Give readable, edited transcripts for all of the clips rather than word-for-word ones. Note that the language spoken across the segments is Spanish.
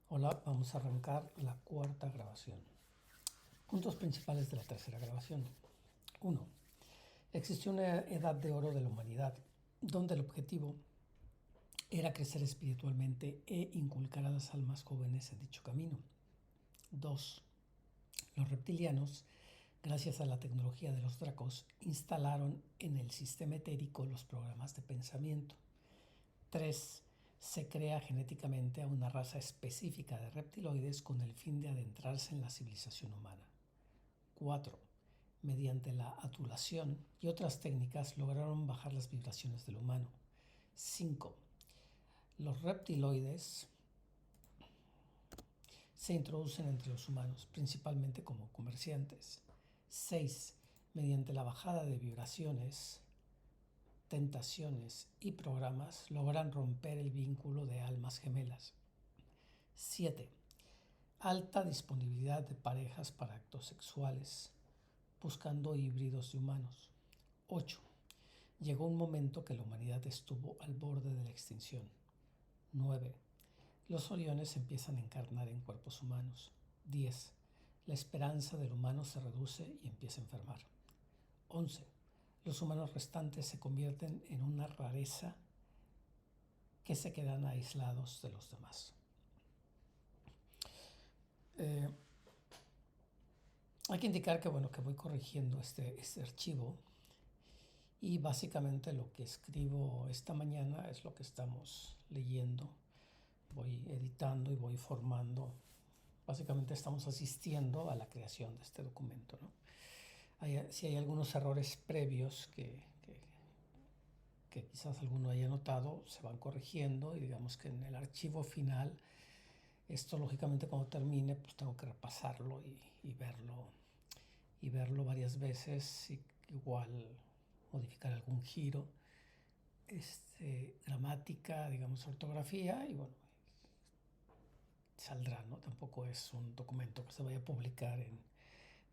Hola, vamos a arrancar la cuarta grabación. Puntos principales de la tercera grabación. 1. Existió una edad de oro de la humanidad, donde el objetivo era crecer espiritualmente e inculcar a las almas jóvenes en dicho camino. 2. Los reptilianos, gracias a la tecnología de los dracos, instalaron en el sistema etérico los programas de pensamiento. 3. Se crea genéticamente a una raza específica de reptiloides con el fin de adentrarse en la civilización humana. 4. Mediante la adulación y otras técnicas lograron bajar las vibraciones del humano. 5. Los reptiloides se introducen entre los humanos, principalmente como comerciantes. 6. Mediante la bajada de vibraciones, tentaciones y programas logran romper el vínculo de almas gemelas. 7. Alta disponibilidad de parejas para actos sexuales, buscando híbridos de humanos. 8. Llegó un momento que la humanidad estuvo al borde de la extinción. 9. Los oriones empiezan a encarnar en cuerpos humanos. 10. La esperanza del humano se reduce y empieza a enfermar. 11. Los humanos restantes se convierten en una rareza que se quedan aislados de los demás. Hay que indicar que voy corrigiendo este archivo y básicamente lo que escribo esta mañana es lo que estamos leyendo. Voy editando y voy formando. Básicamente estamos asistiendo a la creación de este documento, ¿no? Si hay algunos errores previos que quizás alguno haya notado, se van corrigiendo y digamos que en el archivo final, esto lógicamente cuando termine, pues tengo que repasarlo y verlo varias veces, y igual modificar algún giro, gramática, digamos ortografía, y bueno, saldrá, ¿no? Tampoco es un documento que se vaya a publicar en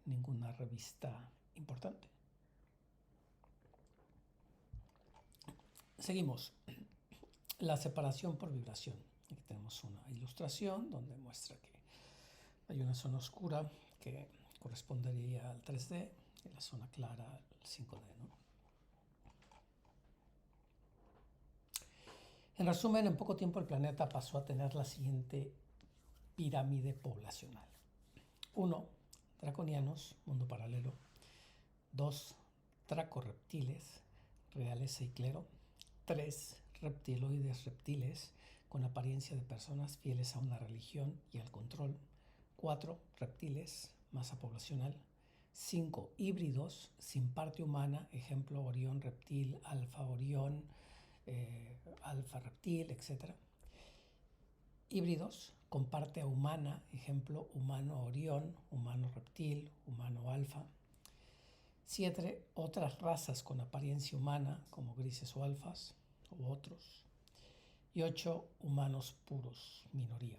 ninguna revista importante. Seguimos. La separación por vibración. Aquí tenemos una ilustración donde muestra que hay una zona oscura que correspondería al 3D y la zona clara al 5D, ¿no? En resumen, en poco tiempo el planeta pasó a tener la siguiente pirámide poblacional. 1. Draconianos, mundo paralelo. 2. Dracorreptiles, realeza y clero. 3. Reptiloides reptiles, con apariencia de personas fieles a una religión y al control. 4. Reptiles, masa poblacional. 5. Híbridos, sin parte humana, ejemplo Orión reptil, Alfa Orión, Alfa reptil, etc. Híbridos con parte humana, ejemplo humano Orión, humano reptil, humano alfa. 7. Otras razas con apariencia humana, como grises o alfas, u otros. Y 8. Humanos puros, minoría.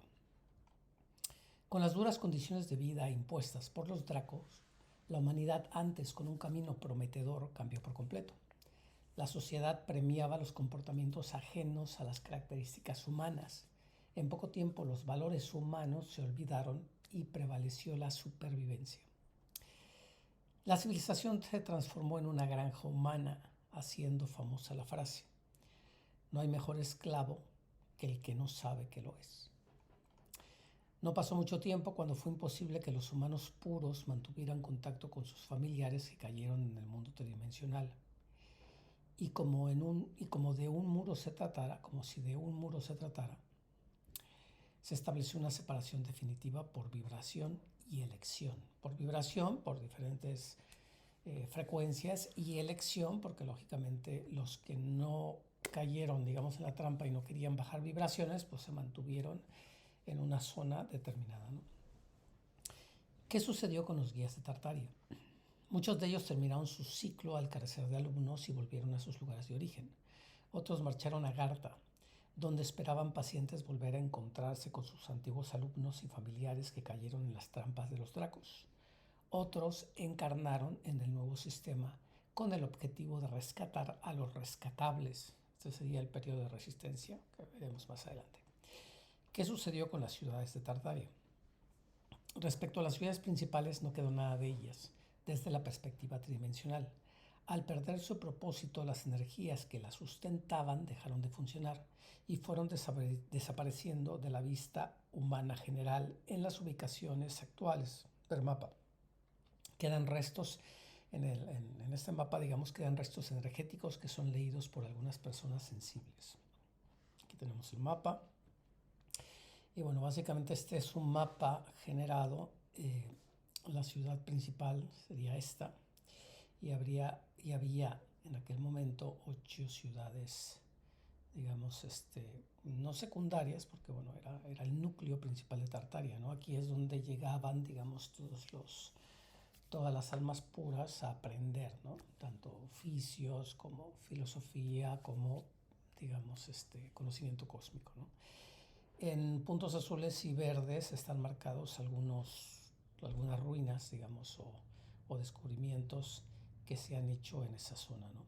Con las duras condiciones de vida impuestas por los dracos, la humanidad, antes con un camino prometedor, cambió por completo. La sociedad premiaba los comportamientos ajenos a las características humanas. En poco tiempo los valores humanos se olvidaron y prevaleció la supervivencia. La civilización se transformó en una granja humana, haciendo famosa la frase: no hay mejor esclavo que el que no sabe que lo es. No pasó mucho tiempo cuando fue imposible que los humanos puros mantuvieran contacto con sus familiares que cayeron en el mundo tridimensional. Y como si de un muro se tratara, se estableció una separación definitiva por vibración y elección. Por vibración, por diferentes frecuencias, y elección, porque lógicamente los que no cayeron, digamos, en la trampa y no querían bajar vibraciones, pues se mantuvieron en una zona determinada, ¿no? ¿Qué sucedió con los guías de Tartaria? Muchos de ellos terminaron su ciclo al carecer de alumnos y volvieron a sus lugares de origen. Otros marcharon a Gartha, donde esperaban pacientes volver a encontrarse con sus antiguos alumnos y familiares que cayeron en las trampas de los dracos. Otros encarnaron en el nuevo sistema con el objetivo de rescatar a los rescatables. Este sería el periodo de resistencia que veremos más adelante. ¿Qué sucedió con las ciudades de Tartaria? Respecto a las ciudades principales no quedó nada de ellas desde la perspectiva tridimensional. Al perder su propósito, las energías que las sustentaban dejaron de funcionar y fueron desapareciendo de la vista humana general en las ubicaciones actuales del mapa. Quedan restos en este mapa, digamos, quedan restos energéticos que son leídos por algunas personas sensibles. Aquí tenemos el mapa. Y bueno, básicamente este es un mapa generado. La ciudad principal sería esta. Y había en aquel momento 8 ciudades, digamos, no secundarias, porque bueno, era el núcleo principal de Tartaria, ¿no? Aquí es donde llegaban, digamos, todas las almas puras a aprender, ¿no? Tanto oficios como filosofía, como, digamos, conocimiento cósmico, ¿no? En puntos azules y verdes están marcados algunas ruinas, digamos, o descubrimientos que se han hecho en esa zona, ¿no?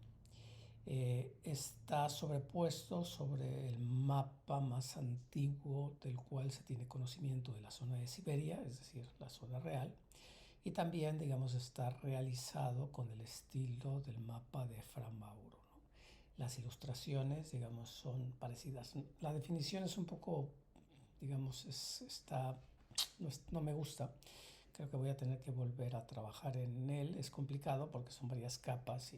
Está sobrepuesto sobre el mapa más antiguo del cual se tiene conocimiento de la zona de Siberia, es decir, la zona real, y también, digamos, está realizado con el estilo del mapa de Fra Mauro, ¿no? Las ilustraciones, digamos, son parecidas. La definición es un poco, digamos, no me gusta. Creo que voy a tener que volver a trabajar en él. Es complicado porque son varias capas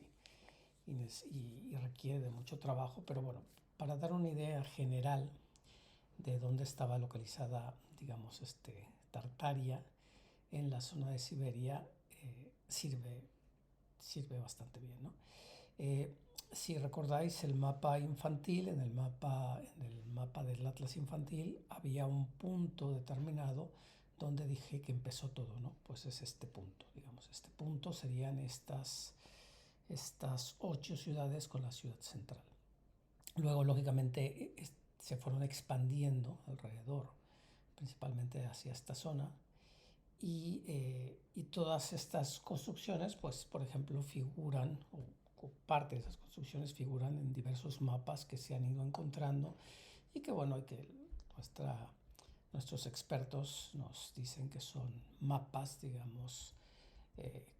y requiere de mucho trabajo, pero bueno, para dar una idea general de dónde estaba localizada, digamos, Tartaria en la zona de Siberia, sirve bastante bien, ¿no? Si recordáis el mapa infantil, en el mapa del Atlas infantil había un punto determinado donde dije que empezó todo, ¿no? Pues es este punto, digamos, este punto serían estas 8 ciudades con la ciudad central. Luego, lógicamente, se fueron expandiendo alrededor, principalmente hacia esta zona, y todas estas construcciones, pues, por ejemplo, figuran, o parte de esas construcciones figuran en diversos mapas que se han ido encontrando y que, bueno, nuestros expertos nos dicen que son mapas, digamos,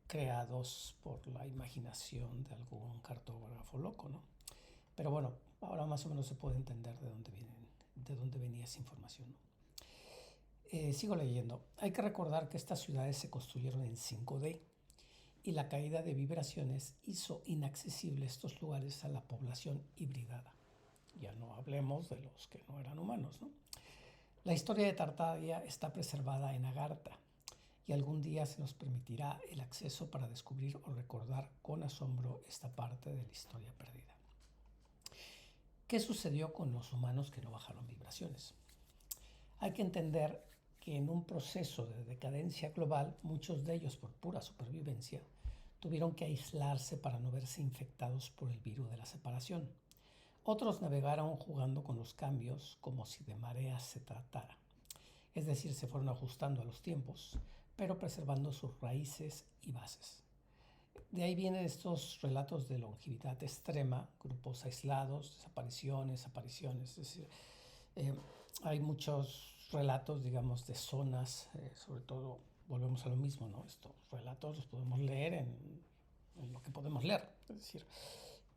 creados por la imaginación de algún cartógrafo loco, ¿no? Pero bueno, ahora más o menos se puede entender de dónde venía esa información, ¿no? Sigo leyendo. Hay que recordar que estas ciudades se construyeron en 5D y la caída de vibraciones hizo inaccesibles estos lugares a la población hibridada. Ya no hablemos de los que no eran humanos, ¿no? La historia de Tartaria está preservada en Agartha y algún día se nos permitirá el acceso para descubrir o recordar con asombro esta parte de la historia perdida. ¿Qué sucedió con los humanos que no bajaron vibraciones? Hay que entender que en un proceso de decadencia global, muchos de ellos por pura supervivencia, tuvieron que aislarse para no verse infectados por el virus de la separación. Otros navegaron jugando con los cambios como si de mareas se tratara. Es decir, se fueron ajustando a los tiempos, pero preservando sus raíces y bases. De ahí vienen estos relatos de longevidad extrema, grupos aislados, desapariciones, apariciones. Es decir, hay muchos relatos, digamos, de zonas, sobre todo, volvemos a lo mismo, ¿no? Estos relatos los podemos leer en lo que podemos leer, es decir,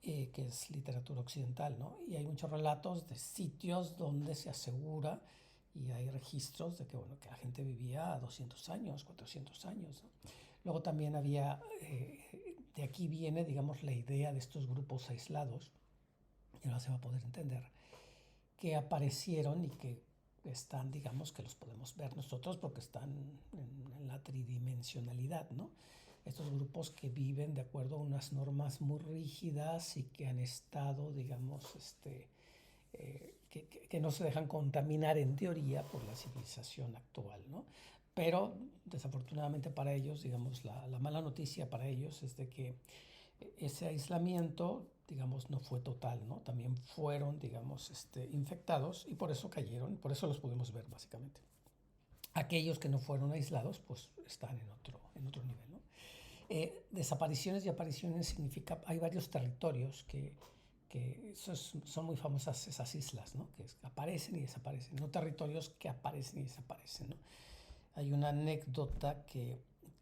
que es literatura occidental, ¿no? Y hay muchos relatos de sitios donde se asegura y hay registros de que, bueno, que la gente vivía a 200 años, 400 años, ¿no? Luego también había, de aquí viene, digamos, la idea de estos grupos aislados, y ahora se va a poder entender, que aparecieron y que están, digamos, que los podemos ver nosotros porque están en la tridimensionalidad, ¿no? Estos grupos que viven de acuerdo a unas normas muy rígidas y que han estado, digamos, que no se dejan contaminar en teoría por la civilización actual, ¿no? Pero desafortunadamente para ellos, digamos, la mala noticia para ellos es de que ese aislamiento, digamos, no fue total, ¿no? También fueron, digamos, infectados y por eso cayeron, por eso los pudimos ver básicamente. Aquellos que no fueron aislados, pues están en otro nivel, ¿no? Desapariciones y apariciones significa, hay varios territorios que que son muy famosas esas islas, ¿no? Que aparecen y desaparecen, no territorios que aparecen y desaparecen, ¿no? Hay una anécdota que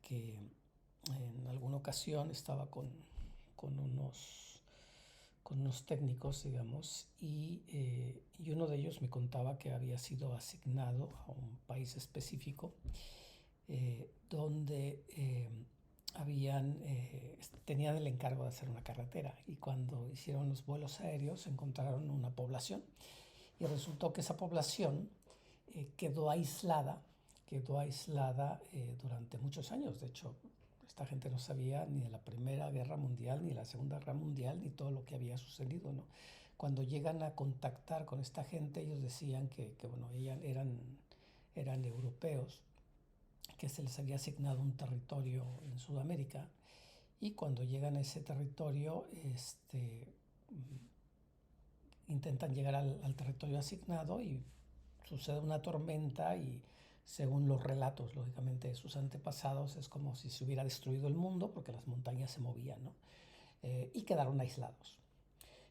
en alguna ocasión estaba con unos técnicos, digamos, y uno de ellos me contaba que había sido asignado a un país específico donde tenían el encargo de hacer una carretera, y cuando hicieron los vuelos aéreos encontraron una población y resultó que esa población quedó aislada durante muchos años. De hecho, esta gente no sabía ni de la Primera Guerra Mundial, ni de la Segunda Guerra Mundial, ni todo lo que había sucedido, ¿no? Cuando llegan a contactar con esta gente, ellos decían que bueno, eran europeos, que se les había asignado un territorio en Sudamérica, y cuando llegan a ese territorio, intentan llegar al territorio asignado y sucede una tormenta, y según los relatos, lógicamente, de sus antepasados, es como si se hubiera destruido el mundo porque las montañas se movían, ¿no? Y quedaron aislados.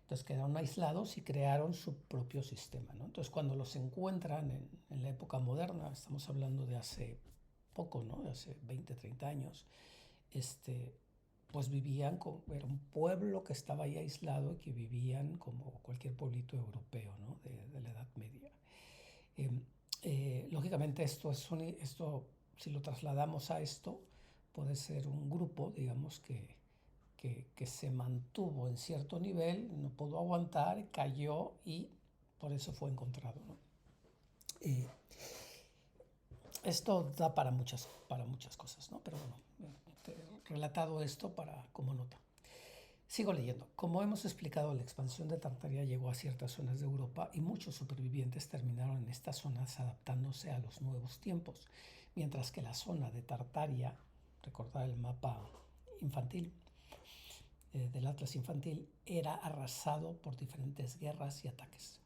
Entonces quedaron aislados y crearon su propio sistema, ¿no? Entonces cuando los encuentran en la época moderna, estamos hablando de hace poco, ¿no? De hace 20, 30 años, pues era un pueblo que estaba ahí aislado y que vivían como cualquier pueblito europeo, ¿no? de la Edad Media. Lógicamente esto, si lo trasladamos a esto, puede ser un grupo, digamos, que se mantuvo en cierto nivel, no pudo aguantar, cayó y por eso fue encontrado, ¿no? Esto da para muchas cosas, ¿no? Pero bueno, relatado esto como nota. Sigo leyendo. Como hemos explicado, la expansión de Tartaria llegó a ciertas zonas de Europa y muchos supervivientes terminaron en estas zonas adaptándose a los nuevos tiempos, mientras que la zona de Tartaria, recordad el mapa infantil, del Atlas infantil, era arrasado por diferentes guerras y ataques.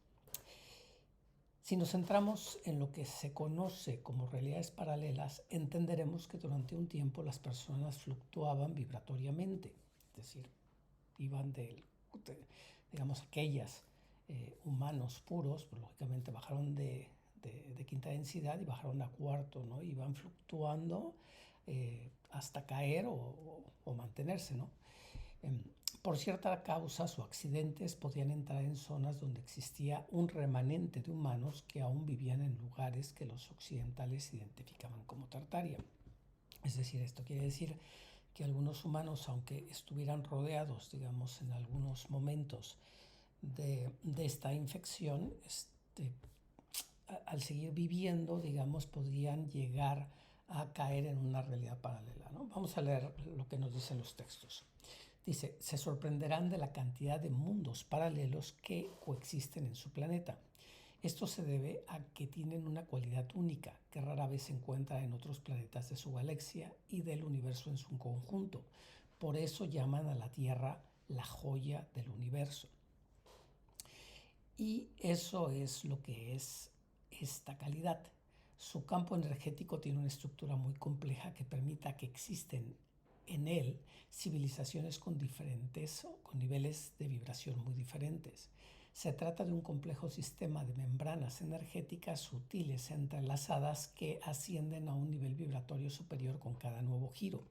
Si nos centramos en lo que se conoce como realidades paralelas, entenderemos que durante un tiempo las personas fluctuaban vibratoriamente, es decir, iban digamos, aquellas humanos puros, pues lógicamente bajaron de quinta densidad y bajaron a cuarto, ¿no? Iban fluctuando hasta caer o mantenerse, ¿no? Por cierta causas o accidentes podían entrar en zonas donde existía un remanente de humanos que aún vivían en lugares que los occidentales identificaban como Tartaria. Es decir, esto quiere decir que algunos humanos, aunque estuvieran rodeados, digamos, en algunos momentos de esta infección, al seguir viviendo, digamos, podrían llegar a caer en una realidad paralela, ¿no? Vamos a leer lo que nos dicen los textos. Dice, se sorprenderán de la cantidad de mundos paralelos que coexisten en su planeta. Esto se debe a que tienen una cualidad única que rara vez se encuentra en otros planetas de su galaxia y del universo en su conjunto. Por eso llaman a la Tierra la joya del universo. Y eso es lo que es esta calidad. Su campo energético tiene una estructura muy compleja que permita que existen en él civilizaciones con niveles de vibración muy diferentes. Se trata de un complejo sistema de membranas energéticas sutiles entrelazadas que ascienden a un nivel vibratorio superior con cada nuevo giro.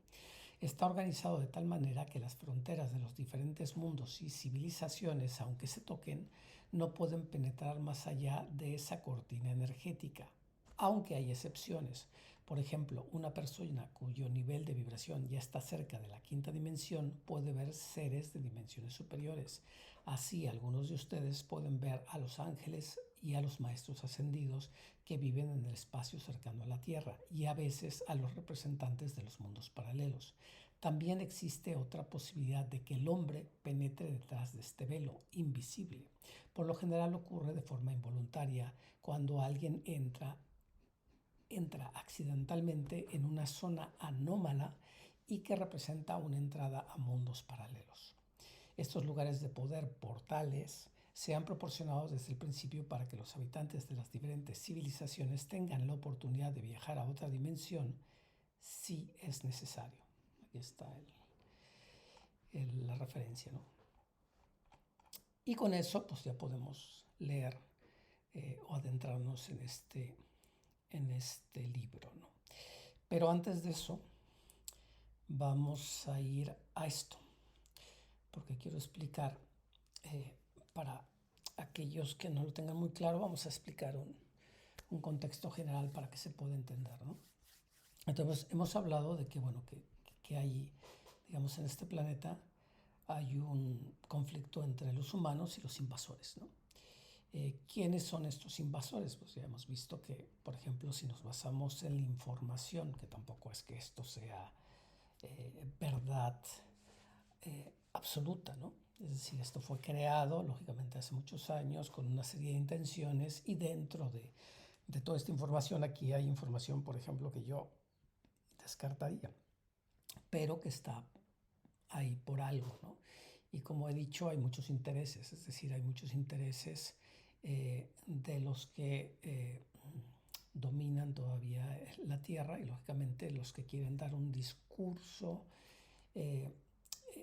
Está organizado de tal manera que las fronteras de los diferentes mundos y civilizaciones, aunque se toquen, no pueden penetrar más allá de esa cortina energética, aunque hay excepciones. Por ejemplo, una persona cuyo nivel de vibración ya está cerca de la quinta dimensión puede ver seres de dimensiones superiores. Así, algunos de ustedes pueden ver a los ángeles y a los maestros ascendidos que viven en el espacio cercano a la Tierra, y a veces a los representantes de los mundos paralelos. También existe otra posibilidad de que el hombre penetre detrás de este velo invisible. Por lo general ocurre de forma involuntaria cuando alguien entra accidentalmente en una zona anómala y que representa una entrada a mundos paralelos. Estos lugares de poder, portales, se han proporcionado desde el principio para que los habitantes de las diferentes civilizaciones tengan la oportunidad de viajar a otra dimensión si es necesario. Aquí está la referencia, ¿no? Y con eso pues ya podemos leer o adentrarnos en este libro, ¿no? Pero antes de eso vamos a ir a esto, porque quiero explicar, para aquellos que no lo tengan muy claro, vamos a explicar un contexto general para que se pueda entender, ¿no? Entonces, hemos hablado de que, bueno, que hay, digamos, en este planeta hay un conflicto entre los humanos y los invasores, ¿no? ¿Quiénes son estos invasores? Pues ya hemos visto que, por ejemplo, si nos basamos en la información, que tampoco es que esto sea verdad absoluta, ¿no? Es decir, esto fue creado, lógicamente, hace muchos años con una serie de intenciones y dentro de toda esta información, aquí hay información, por ejemplo, que yo descartaría, pero que está ahí por algo, ¿no? Y como he dicho, hay muchos intereses, es decir, hay muchos intereses de los que dominan todavía la Tierra y lógicamente los que quieren dar un discurso eh,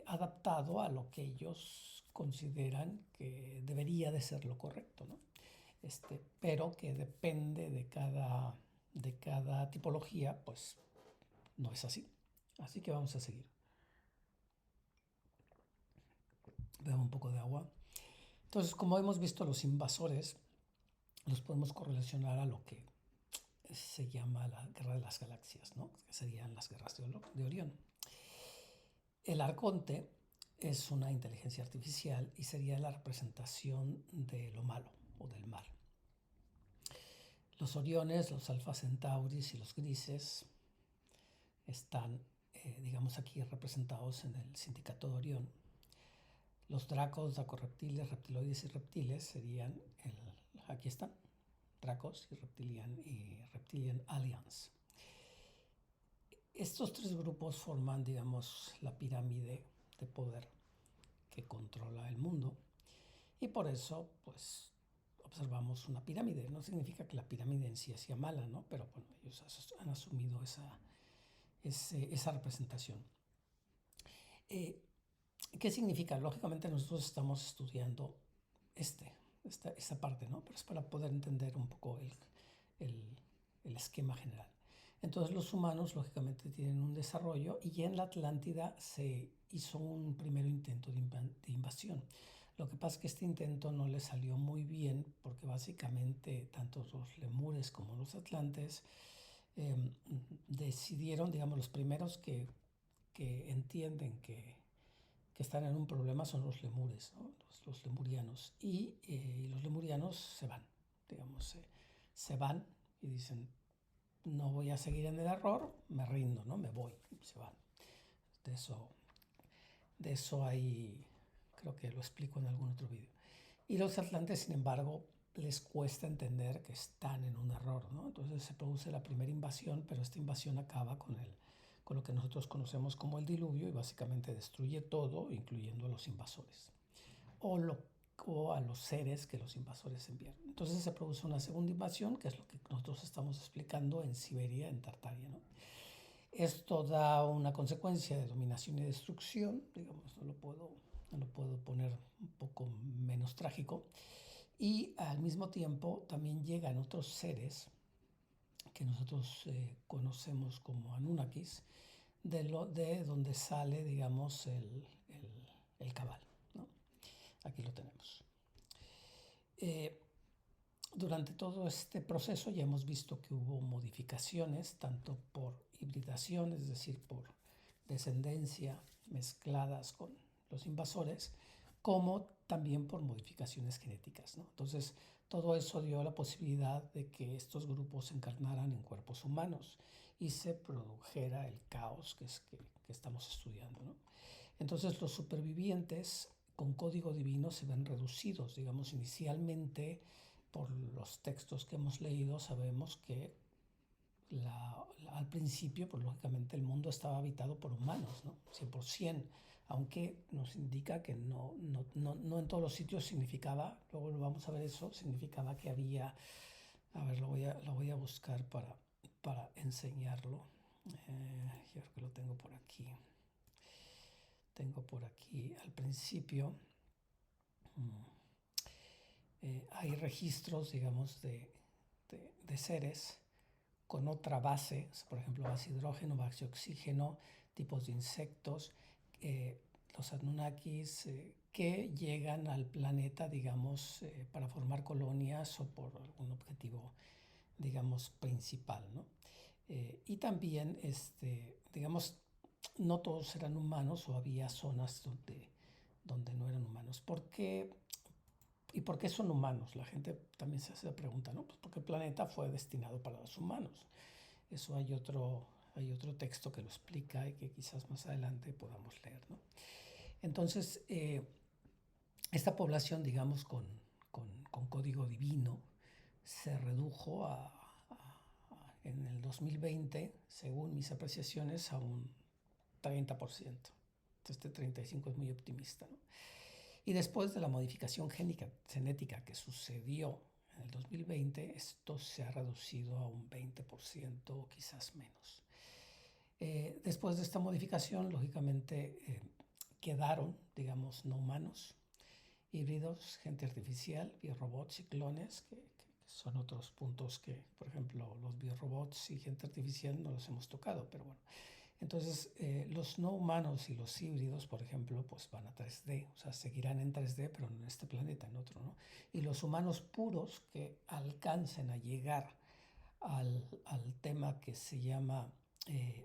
adaptado a lo que ellos consideran que debería de ser lo correcto, ¿no? Pero que depende de cada tipología, pues no es así. Así que vamos a seguir. Bebo un poco de agua. Entonces, como hemos visto, los invasores los podemos correlacionar a lo que se llama la guerra de las galaxias, ¿no? Que serían las guerras de Orión. El arconte es una inteligencia artificial y sería la representación de lo malo o del mal. Los Oriones, los Alfa Centauris y los Grises están, digamos, aquí representados en el sindicato de Orión. Los Dracos, Dracorreptiles, Reptiloides y Reptiles serían, aquí están, Dracos y Reptilian Alliance. Estos tres grupos forman, digamos, la pirámide de poder que controla el mundo y por eso, pues, observamos una pirámide. No significa que la pirámide en sí sea mala, ¿no? Pero bueno, ellos han asumido esa representación. ¿Qué significa? Lógicamente nosotros estamos estudiando esta parte, ¿no? Pero es para poder entender un poco el esquema general. Entonces los humanos lógicamente tienen un desarrollo y en la Atlántida se hizo un primer intento de invasión. Lo que pasa es que este intento no le salió muy bien porque básicamente tanto los lemures como los atlantes decidieron, digamos, los primeros que entienden que están en un problema son los lemures, ¿no? Los lemurianos. Y los lemurianos se van, digamos, se van y dicen, no voy a seguir en el error, me rindo, ¿no? Me voy, y se van. De eso hay, creo que lo explico en algún otro vídeo. Y los atlantes, sin embargo, les cuesta entender que están en un error, ¿no? Entonces se produce la primera invasión, pero esta invasión acaba con lo que nosotros conocemos como el diluvio y básicamente destruye todo, incluyendo a los invasores o a los seres que los invasores envían. Entonces se produce una segunda invasión, que es lo que nosotros estamos explicando en Siberia, en Tartaria, ¿no? Esto da una consecuencia de dominación y destrucción, digamos, no lo puedo poner un poco menos trágico, y al mismo tiempo también llegan otros seres que nosotros conocemos como Anunnakis, de donde sale, digamos, el cabal, ¿no? Aquí lo tenemos. Durante todo este proceso ya hemos visto que hubo modificaciones, tanto por hibridación, es decir, por descendencia mezcladas con los invasores, como también por modificaciones genéticas, ¿no? Entonces, todo eso dio la posibilidad de que estos grupos se encarnaran en cuerpos humanos y se produjera el caos que estamos estudiando, ¿no? Entonces, los supervivientes con código divino se ven reducidos, digamos, inicialmente por los textos que hemos leído sabemos que al principio, pues lógicamente el mundo estaba habitado por humanos, ¿no? 100%, aunque nos indica que no en todos los sitios significaba, luego lo vamos a ver eso, significaba que había, a ver, lo voy a buscar para enseñarlo. Yo creo que lo tengo por aquí. Tengo por aquí al principio. hay registros, digamos, de seres con otra base, por ejemplo, base hidrógeno, base oxígeno, tipos de insectos, los Anunnakis, que llegan al planeta, digamos, para formar colonias o por algún objetivo, digamos, principal, ¿no? Y también, digamos, no todos eran humanos o había zonas donde no eran humanos. ¿Por qué? ¿Y por qué son humanos? La gente también se hace la pregunta, ¿no? Pues porque el planeta fue destinado para los humanos. Eso hay otro texto que lo explica y que quizás más adelante podamos leer, ¿no? Entonces, esta población, digamos, con código divino, se redujo en el 2020, según mis apreciaciones, a un 30%. Este 35% es muy optimista, ¿no? Y después de la modificación genética que sucedió en el 2020, esto se ha reducido a un 20% o quizás menos. Después de esta modificación, lógicamente, quedaron, digamos, no humanos, híbridos, gente artificial, biorobots y clones, que son otros puntos que, por ejemplo, los biorobots y gente artificial no los hemos tocado, pero bueno. Entonces, los no humanos y los híbridos, por ejemplo, pues van a 3D, o sea, seguirán en 3D, pero no en este planeta, en otro, ¿no? Y los humanos puros que alcancen a llegar al tema que se llama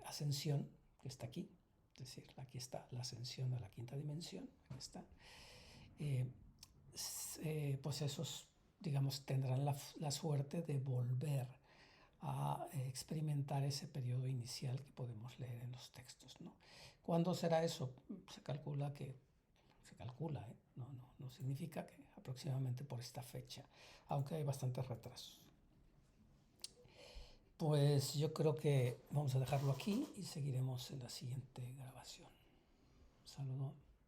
ascensión, que está aquí, es decir, aquí está la ascensión a la quinta dimensión, aquí está, pues esos, digamos, tendrán la suerte de volver a experimentar ese periodo inicial que podemos leer en los textos, ¿no? ¿Cuándo será eso? Se calcula, no significa que aproximadamente por esta fecha, aunque hay bastantes retrasos. Pues yo creo que vamos a dejarlo aquí y seguiremos en la siguiente grabación. Saludos.